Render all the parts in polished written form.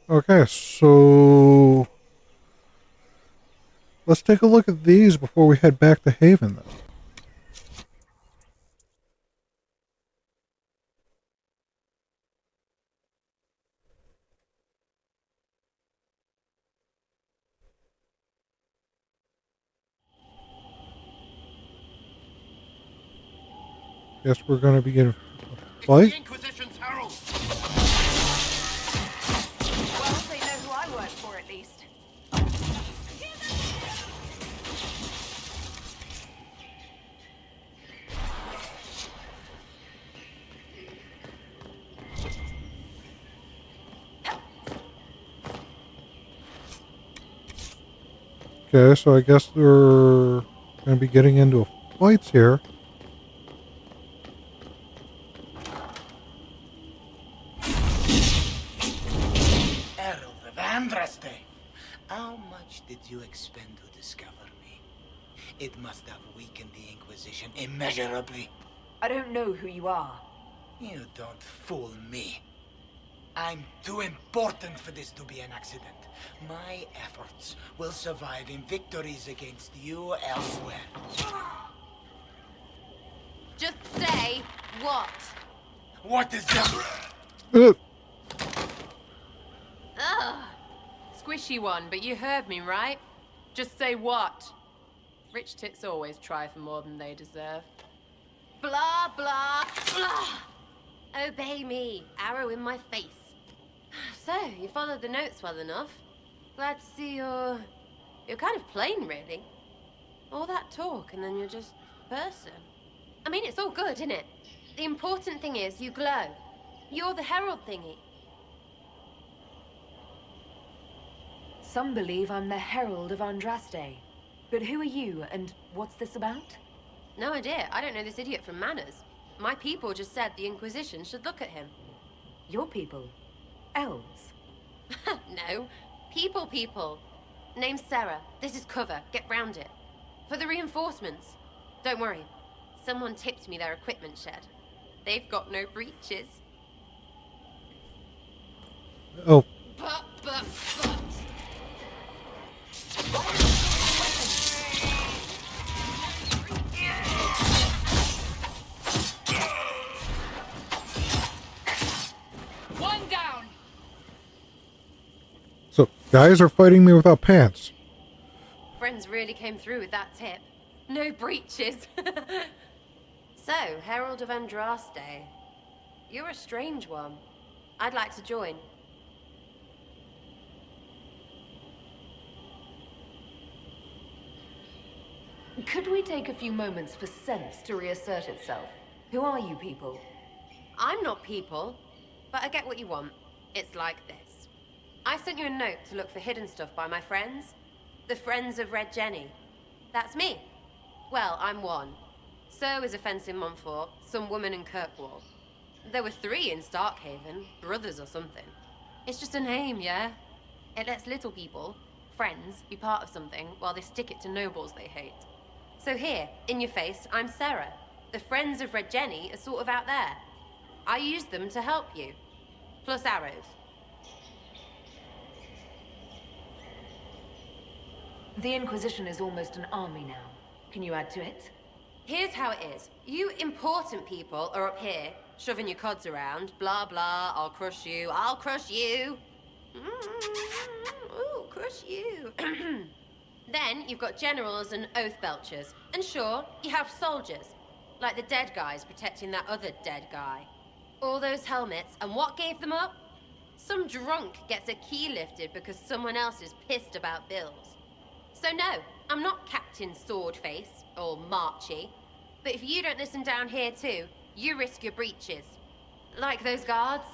Okay, so let's take a look at these before we head back to Haven then. Guess we're going to begin a It's the fight. Inquisition's herald! Well, they know who I work for at least. Okay, so I guess we're going to be getting into fights here. Herald of Andraste, how much did you expend to discover me? It must have weakened the Inquisition immeasurably. I don't know who you are. You don't fool me. I'm too important for this to be an accident. My efforts will survive in victories against you elsewhere. Just say what? What is that? Uh, Ugh. Squishy one, but you heard me, right? Just say what? Rich tits always try for more than they deserve. Blah, blah, blah. Obey me. Arrow in my face. So, you followed the notes well enough. Glad to see you're kind of plain, really. All that talk and then you're just a person. I mean, it's all good, isn't it? The important thing is you glow. You're the herald thingy. Some believe I'm the Herald of Andraste. But who are you, and what's this about? No idea. I don't know this idiot from Manners. My people just said the Inquisition should look at him. Your people? Elves? No. People. Name's Sarah. This is cover. Get round it. For the reinforcements. Don't worry. Someone tipped me their equipment shed. They've got no breaches. oh, But. One down! so guys are fighting me without pants. Friends really came through with that tip. No breaches. So, Herald of Andraste. You're a strange one. I'd like to join. Could we take a few moments for sense to reassert itself? Who are you people? I'm not people, but I get what you want. It's like this. I sent you a note to look for hidden stuff by my friends. The Friends of Red Jenny. That's me. Well, I'm one. So is a fence in Montfort, some woman in Kirkwall. There were 3 in Starkhaven, brothers or something. It's just a name, yeah? It lets little people, friends, be part of something while they stick it to nobles they hate. So here, in your face, I'm Sarah. The Friends of Red Jenny are sort of out there. I use them to help you. Plus arrows. The Inquisition is almost an army now. Can you add to it? Here's how it is. You important people are up here, shoving your cods around. Blah, blah, I'll crush you. Ooh, crush you. Then you've got generals and oath belchers. And sure, you have soldiers. Like the dead guys protecting that other dead guy. All those helmets, and what gave them up? Some drunk gets a key lifted because someone else is pissed about bills. So no, I'm not Captain Swordface, or Marchy. But if you don't listen down here too, you risk your breeches. Like those guards.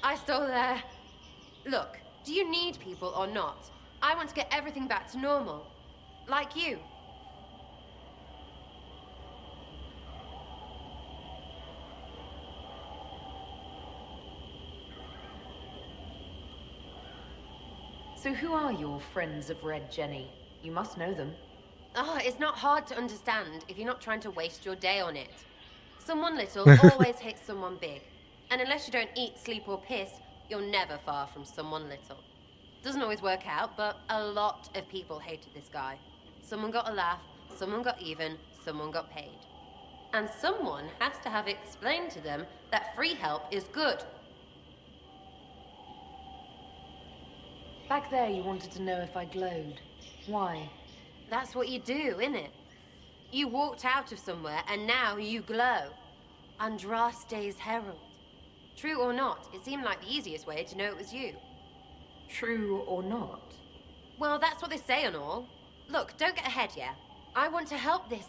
I stole their... Look, do you need people or not? I want to get everything back to normal. Like you. So who are your Friends of Red Jenny? You must know them. Oh, it's not hard to understand if you're not trying to waste your day on it. Someone little always hates someone big. And unless you don't eat, sleep, or piss, you're never far from someone little. Doesn't always work out, but a lot of people hated this guy. Someone got a laugh, someone got even, someone got paid. And someone has to have explained to them that free help is good. Back there, you wanted to know if I glowed. Why? That's what you do, innit? You walked out of somewhere and now you glow. Andraste's herald. True or not, it seemed like the easiest way to know it was you. True or not? Well, that's what they say and all. Look, don't get ahead, yeah? I want to help this...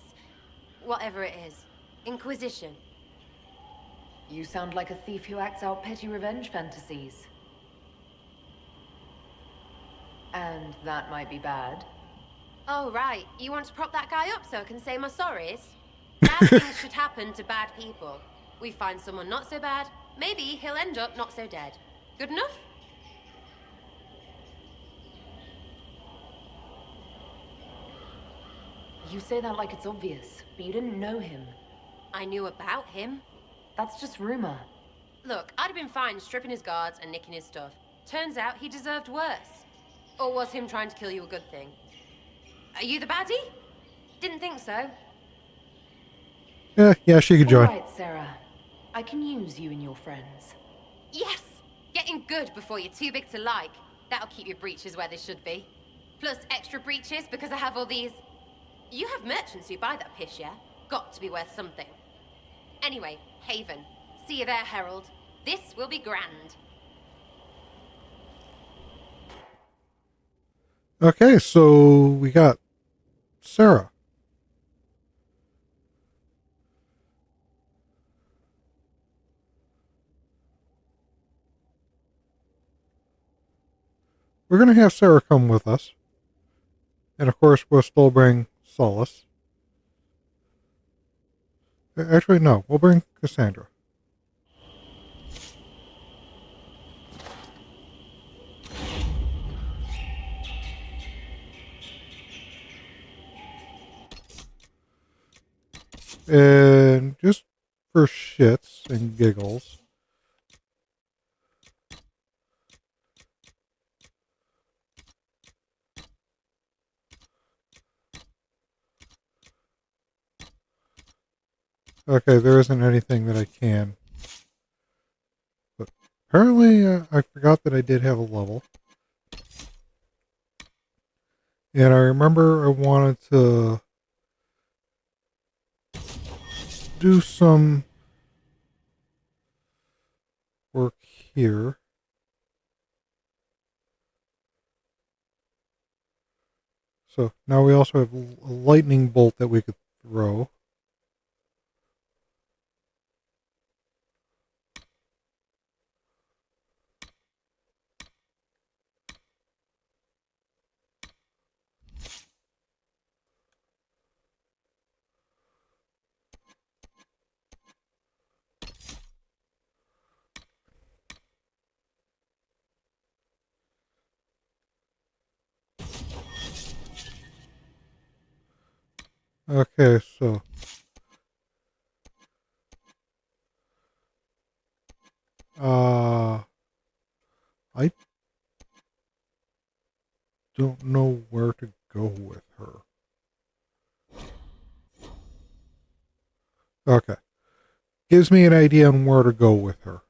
whatever it is. Inquisition. You sound like a thief who acts out petty revenge fantasies. And that might be bad. Oh, right. You want to prop that guy up so I can say my sorries? Bad things should happen to bad people. We find someone not so bad, maybe he'll end up not so dead. Good enough? You say that like it's obvious, but you didn't know him. I knew about him. That's just rumor. Look, I'd have been fine stripping his guards and nicking his stuff. Turns out he deserved worse. Or was him trying to kill you a good thing? Are you the baddie? Didn't think so. Yeah, she could join. All right, Sarah. I can use you and your friends. Yes! Getting good before you're too big to like. That'll keep your breeches where they should be. Plus extra breeches because I have all these... You have merchants who buy that piss, yeah? Got to be worth something. Anyway, Haven. See you there, Herald. This will be grand. Okay, so we got Sarah. We're going to have Sarah come with us. And of course, we'll still bring Solace. Actually, no. We'll bring Cassandra. And just for shits and giggles, okay, there isn't anything that I can. But apparently, I forgot that I did have a level. And I remember I wanted to do some work here. So now we also have a lightning bolt that we could throw. Okay, so I don't know where to go with her. Okay. Gives me an idea on where to go with her.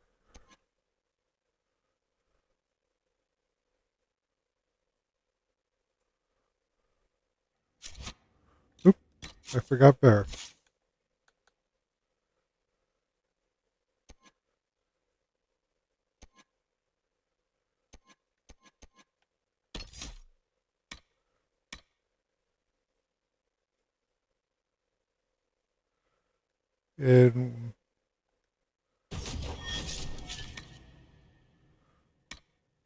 Oop, I forgot Barrack. And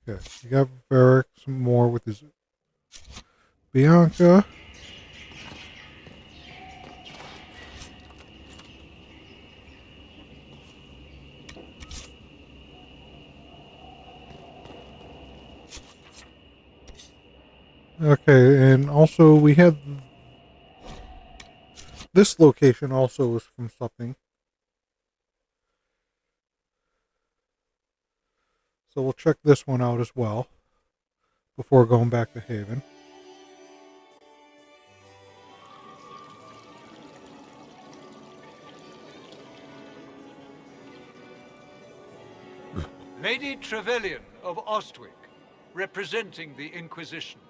okay, you got Barrack some more with his Bianca. Okay, and also we had this location also was from something. So we'll check this one out as well before going back to Haven. Lady Trevelyan of Ostwick, representing the Inquisition.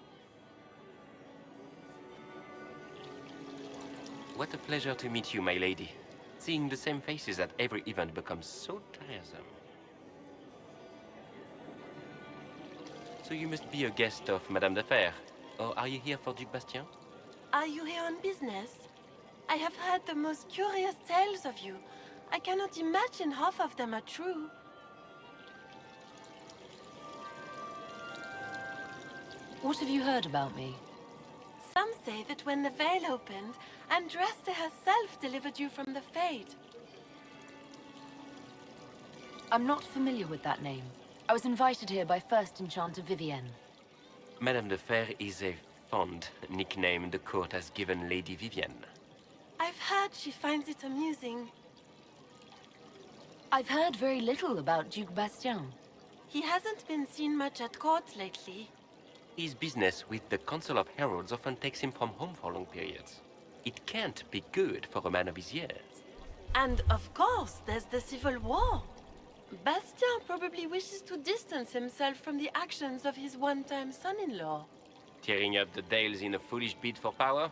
What a pleasure to meet you, my lady. Seeing the same faces at every event becomes so tiresome. So you must be a guest of Madame de Fer, or are you here for Duc Bastien? Are you here on business? I have heard the most curious tales of you. I cannot imagine half of them are true. What have you heard about me? Some say that when the veil opened, Andraste herself delivered you from the Fade. I'm not familiar with that name. I was invited here by First Enchanter Vivienne. Madame de Fer is a fond nickname the court has given Lady Vivienne. I've heard she finds it amusing. I've heard very little about Duc Bastien. He hasn't been seen much at court lately. His business with the Council of Heralds often takes him from home for long periods. It can't be good for a man of his years. And of course, there's the Civil War. Bastien probably wishes to distance himself from the actions of his one-time son-in-law. Tearing up the Dales in a foolish bid for power?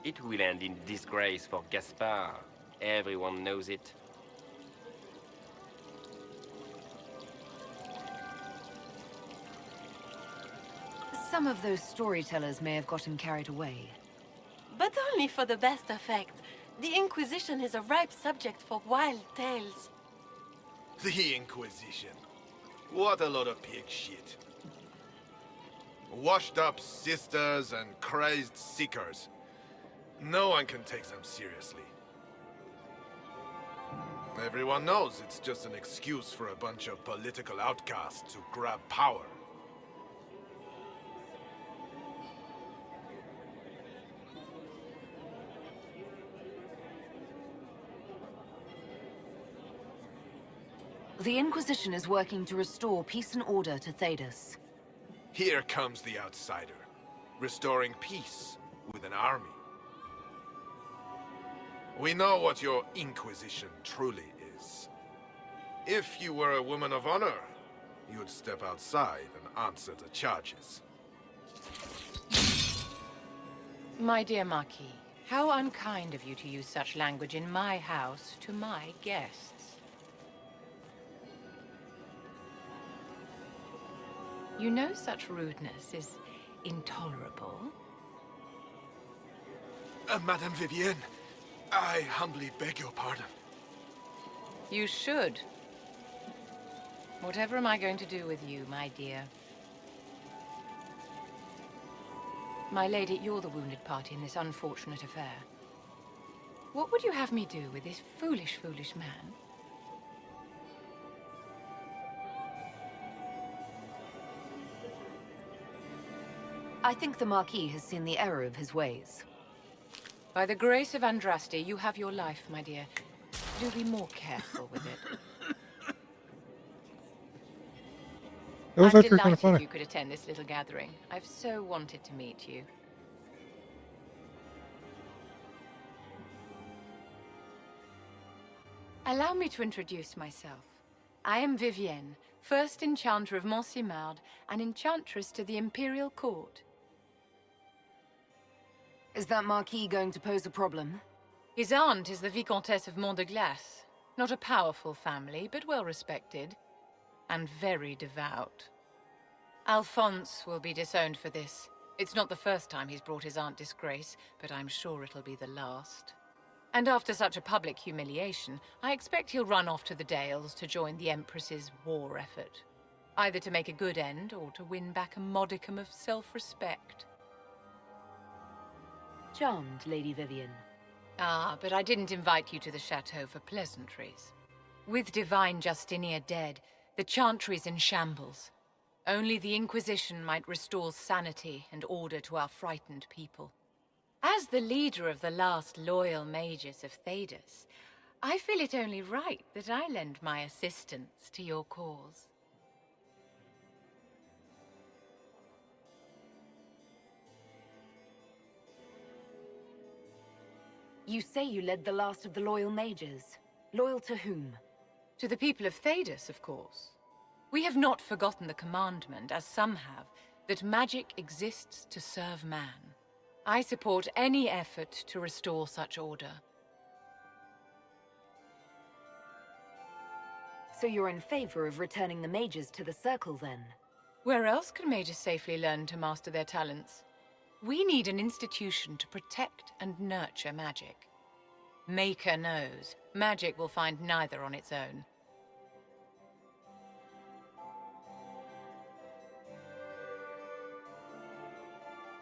It will end in disgrace for Gaspard. Everyone knows it. Some of those storytellers may have gotten carried away. But only for the best effect. The Inquisition is a ripe subject for wild tales. The Inquisition. What a lot of pig shit. Washed up sisters and crazed seekers. No one can take them seriously. Everyone knows it's just an excuse for a bunch of political outcasts to grab power. The Inquisition is working to restore peace and order to Thedas. Here comes the outsider, restoring peace with an army. We know what your Inquisition truly is. If you were a woman of honor, you'd step outside and answer the charges. My dear Marquis, how unkind of you to use such language in my house to my guests. You know such rudeness is intolerable. Madame Vivienne, I humbly beg your pardon. You should. Whatever am I going to do with you, my dear? My lady, you're the wounded party in this unfortunate affair. What would you have me do with this foolish, foolish man? I think the Marquis has seen the error of his ways. By the grace of Andraste, you have your life, my dear. Do be more careful with it. That was I'm actually kind of delighted funny. you could attend this little gathering. I've so wanted to meet you. Allow me to introduce myself. I am Vivienne, first enchanter of Montsimard and enchantress to the Imperial Court. Is that Marquis going to pose a problem? His aunt is the Vicomtesse of Mont de Glace. Not a powerful family, but well respected. And very devout. Alphonse will be disowned for this. It's not the first time he's brought his aunt disgrace, but I'm sure it'll be the last. And after such a public humiliation, I expect he'll run off to the Dales to join the Empress's war effort. Either to make a good end, or to win back a modicum of self-respect. Charmed, Lady Vivienne. Ah, but I didn't invite you to the chateau for pleasantries. With Divine Justinia dead, the Chantry's in shambles. Only the Inquisition might restore sanity and order to our frightened people. As the leader of the last loyal mages of Thedas, I feel it only right that I lend my assistance to your cause. You say you led the last of the loyal mages. Loyal to whom? To the people of Thedas, of course. We have not forgotten the commandment, as some have, that magic exists to serve man. I support any effort to restore such order. So you're in favor of returning the mages to the Circle, then? Where else can mages safely learn to master their talents? We need an institution to protect and nurture magic. Maker knows, magic will find neither on its own.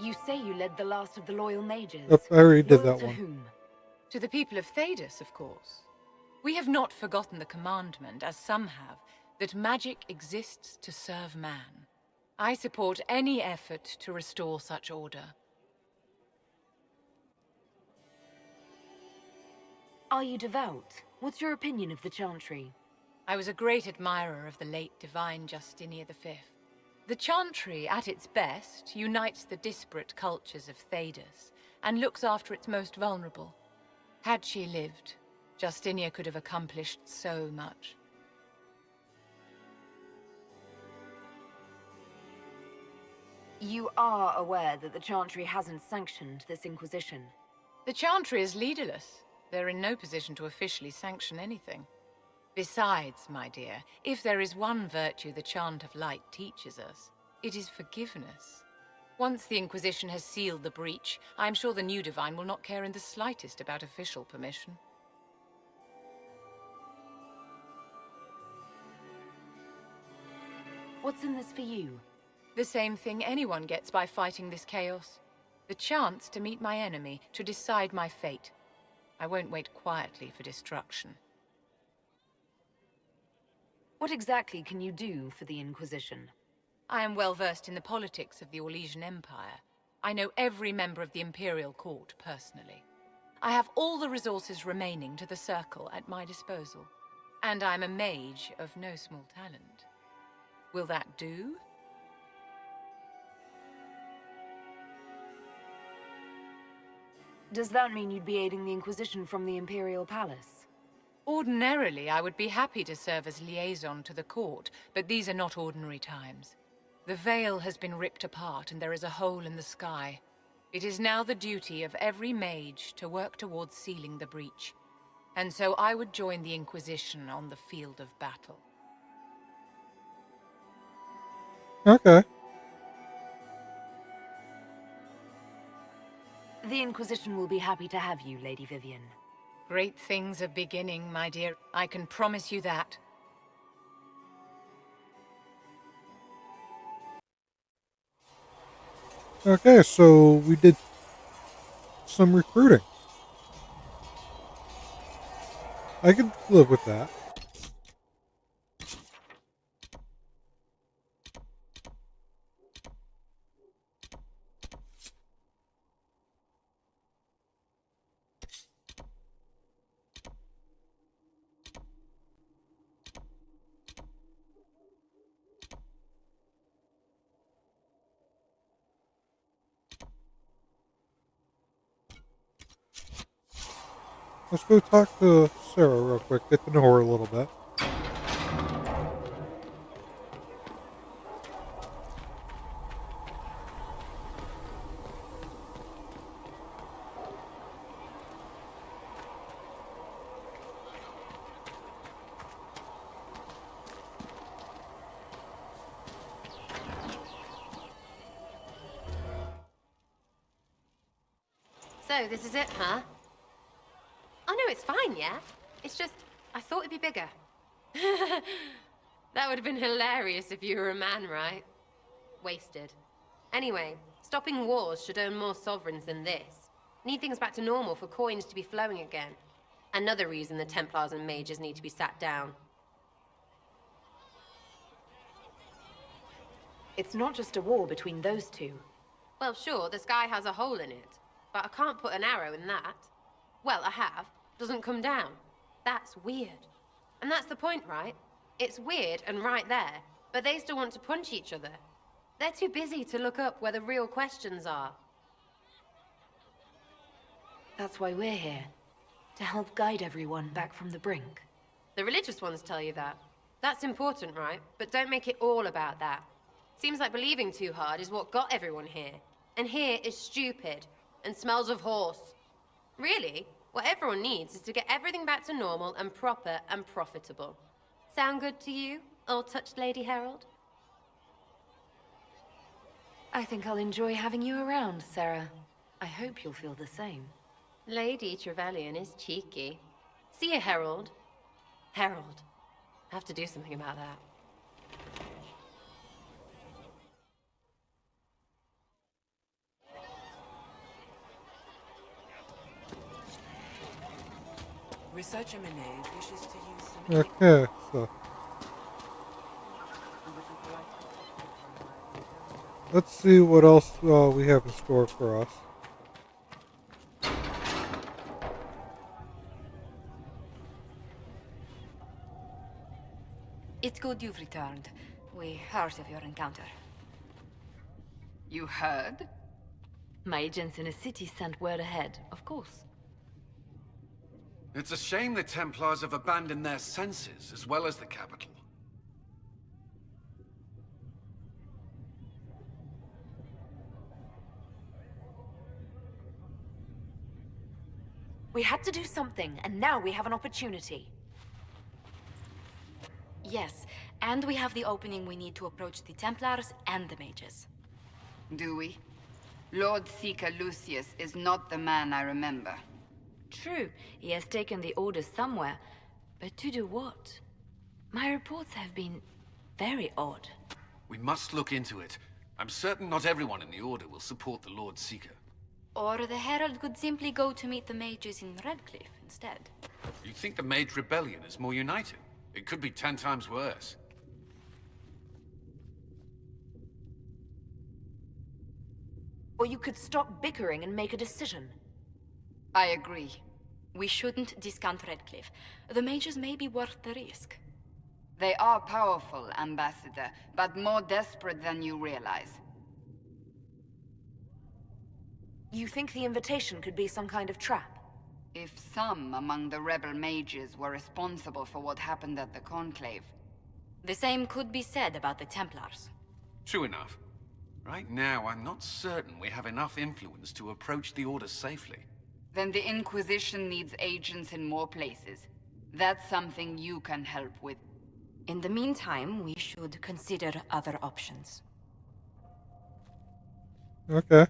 You say you led the last of the loyal mages. Yep, I already did Loyal that to one. whom? To the people of Thedas, of course. We have not forgotten the commandment, as some have, that magic exists to serve man. I support any effort to restore such order. Are you devout? What's your opinion of the Chantry? I was a great admirer of the late divine Justinian V. The Chantry, at its best, unites the disparate cultures of Thedas and looks after its most vulnerable. Had she lived, Justinia could have accomplished so much. You are aware that the Chantry hasn't sanctioned this Inquisition. The Chantry is leaderless. They're in no position to officially sanction anything. Besides, my dear, if there is one virtue the Chant of Light teaches us, it is forgiveness. Once the Inquisition has sealed the breach, I am sure the new Divine will not care in the slightest about official permission. What's in this for you? The same thing anyone gets by fighting this chaos. The chance to meet my enemy, to decide my fate. I won't wait quietly for destruction. What exactly can you do for the Inquisition? I am well versed in the politics of the Orlesian Empire. I know every member of the Imperial Court personally. I have all the resources remaining to the Circle at my disposal. And I'm a mage of no small talent. Will that do? Does that mean you'd be aiding the Inquisition from the Imperial Palace? Ordinarily, I would be happy to serve as liaison to the court, but these are not ordinary times. The veil has been ripped apart and there is a hole in the sky. It is now the duty of every mage to work towards sealing the breach. And so I would join the Inquisition on the field of battle. Okay. The Inquisition will be happy to have you, Lady Vivian. Great things are beginning, my dear. I can promise you that. Okay, so we did some recruiting. I could live with that. Let's go talk to Sarah real quick, get to know her a little bit. So, this is it, huh? Oh no, it's fine, yeah? It's just, I thought it'd be bigger. That would have been hilarious if you were a man, right? Wasted. Anyway, stopping wars should own more sovereigns than this. Need things back to normal for coins to be flowing again. Another reason the Templars and mages need to be sat down. It's not just a war between those two. Well, sure, the sky has a hole in it, but I can't put an arrow in that. Well, I have. Doesn't come down. That's weird. And that's the point, right? It's weird and right there, but they still want to punch each other. They're too busy to look up where the real questions are. That's why we're here. To help guide everyone back from the brink. The religious ones tell you that. That's important, right? But don't make it all about that. Seems like believing too hard is what got everyone here. And here is stupid and smells of horse. Really, what everyone needs is to get everything back to normal and proper and profitable. Sound good to you, old-touched Lady Herald? I think I'll enjoy having you around, Sarah. I hope you'll feel the same. Lady Trevelyan is cheeky. See you, Herald. Herald. I have to do something about that. Researcher Menez wishes to use some... Okay, so let's see what else we have in store for us. It's good you've returned. We heard of your encounter. You heard? My agents in the city sent word ahead, of course. It's a shame the Templars have abandoned their senses, as well as the capital. We had to do something, and now we have an opportunity. Yes, and we have the opening we need to approach the Templars and the mages. Do we? Lord Seeker Lucius is not the man I remember. True, he has taken the orders somewhere, but to do what? My reports have been very odd. We must look into it. I'm certain not everyone in the Order will support the Lord Seeker. Or the Herald could simply go to meet the mages in Redcliffe instead. You think the Mage Rebellion is more united? It could be 10 times worse. Or you could stop bickering and make a decision. I agree. We shouldn't discount Redcliffe. The mages may be worth the risk. They are powerful, Ambassador, but more desperate than you realize. You think the invitation could be some kind of trap? If some among the rebel mages were responsible for what happened at the Conclave. The same could be said about the Templars. True enough. Right now, I'm not certain we have enough influence to approach the Order safely. Then the Inquisition needs agents in more places. That's something you can help with. In the meantime, we should consider other options. Okay.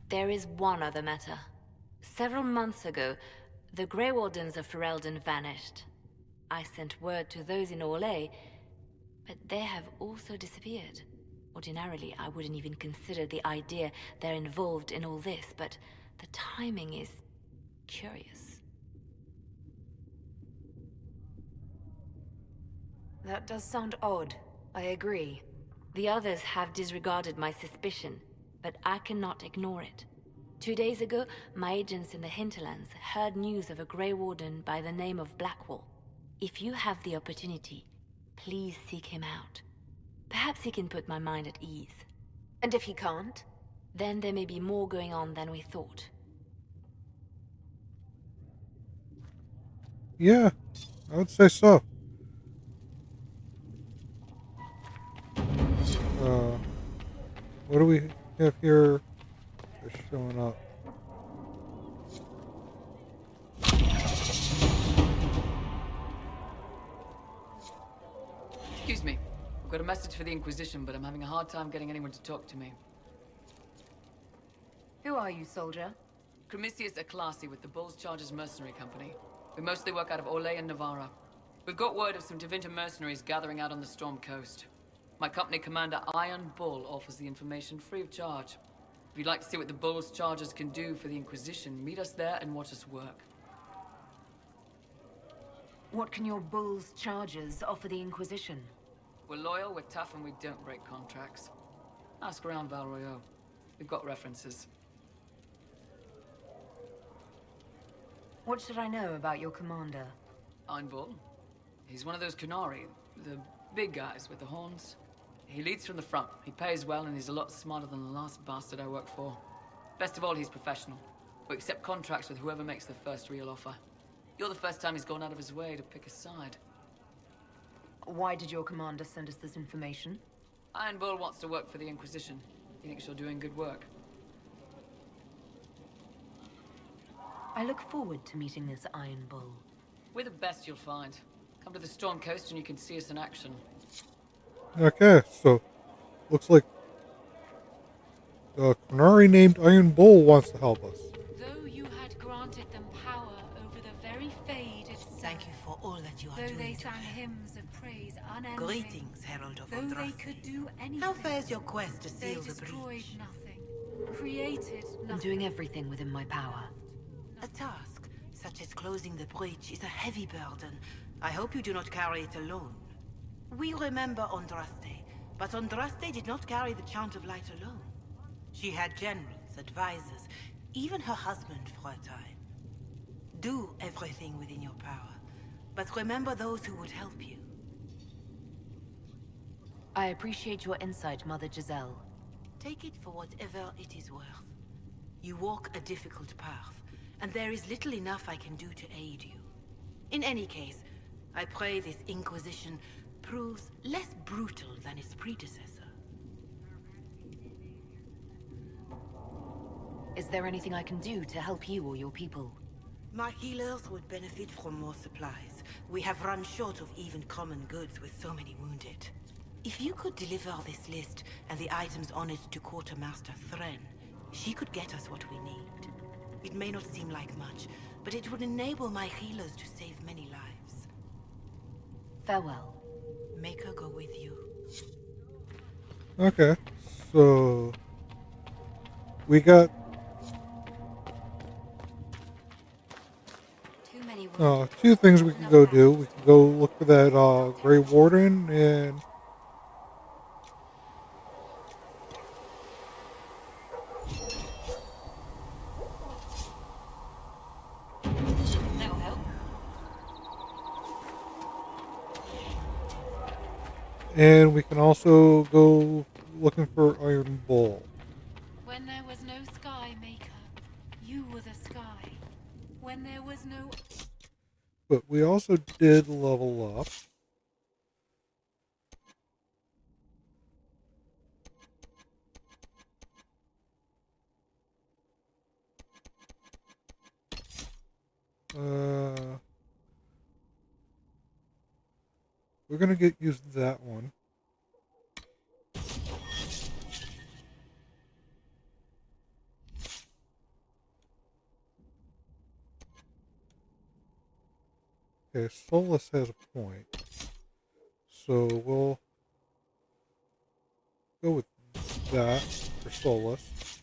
There is one other matter. Several months ago, the Grey Wardens of Ferelden vanished. I sent word to those in Orlais, but they have also disappeared. Ordinarily, I wouldn't even consider the idea they're involved in all this, but the timing is curious. That does sound odd. I agree. The others have disregarded my suspicion, but I cannot ignore it. 2 days ago, my agents in the hinterlands heard news of a Grey Warden by the name of Blackwall. If you have the opportunity, please seek him out. Perhaps he can put my mind at ease. And if he can't? Then there may be more going on than we thought. Yeah, I would say so. What do we have here? They're showing up. Excuse me. I've got a message for the Inquisition, but I'm having a hard time getting anyone to talk to me. Who are you, soldier? Cremisius Aclasi with the Bulls Chargers Mercenary Company. We mostly work out of Orlais and Navarra. We've got word of some Tevinter mercenaries gathering out on the Storm Coast. My company commander, Iron Bull, offers the information free of charge. If you'd like to see what the Bulls Chargers can do for the Inquisition, meet us there and watch us work. What can your Bulls Chargers offer the Inquisition? We're loyal, we're tough, and we don't break contracts. Ask around Val Royeaux. We've got references. What should I know about your commander? Iron Bull. He's one of those Kunari, the big guys with the horns. He leads from the front. He pays well, and he's a lot smarter than the last bastard I worked for. Best of all, he's professional. We accept contracts with whoever makes the first real offer. You're the first time he's gone out of his way to pick a side. Why did your commander send us this information? Iron Bull wants to work for the Inquisition. He thinks you're doing good work. I look forward to meeting this Iron Bull. We're the best you'll find. Come to the Storm Coast and you can see us in action. Okay, so looks like the Qunari named Iron Bull wants to help us. Though you had granted them power over the very Fade itself. Thank you for all that you are Though doing. they sang hymns of praise unending. Greetings, Herald of Though they Andraste. could do anything. How fares your quest to They seal the destroyed breach? nothing. Created nothing. I'm doing everything within my power. A task such as closing the breach is a heavy burden. I hope you do not carry it alone. We remember Andraste, but Andraste did not carry the Chant of Light alone. She had generals, advisors, even her husband for a time. Do everything within your power, but remember those who would help you. I appreciate your insight, Mother Giselle. Take it for whatever it is worth. You walk a difficult path, and there is little enough I can do to aid you. In any case, I pray this Inquisition proves less brutal than its predecessor. Is there anything I can do to help you or your people? My healers would benefit from more supplies. We have run short of even common goods with so many wounded. If you could deliver this list and the items on it to Quartermaster Thren, she could get us what we need. It may not seem like much, but it would enable my healers to save many lives. Farewell. Make her go with you. Okay, so we got two things we can go do. We can go look for that Grey Warden and That'll help. and we can also go looking for Iron Bull. When there was no sky maker, you were the sky. When there was no... But we also did level up. We're gonna use that one. Okay, Solus has a point. So we'll go with that for Solus.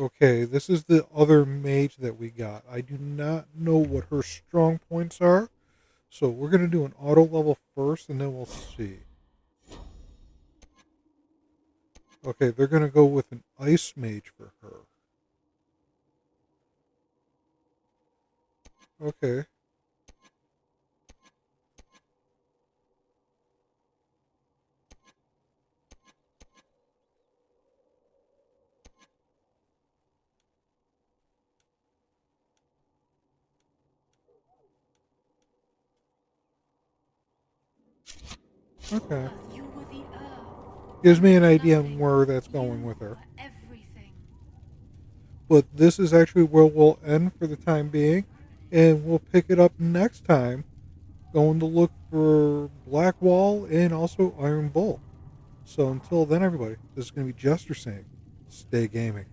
Okay, this is the other mage that we got. I do not know what her strong points are. So we're going to do an auto level first and then we'll see. Okay, they're going to go with an ice mage for her. Okay. Okay. Gives me an idea on where that's going with her. But this is actually where we'll end for the time being. And we'll pick it up next time. Going to look for Blackwall and also Iron Bull. So until then, everybody, this is going to be Jester saying, stay gaming.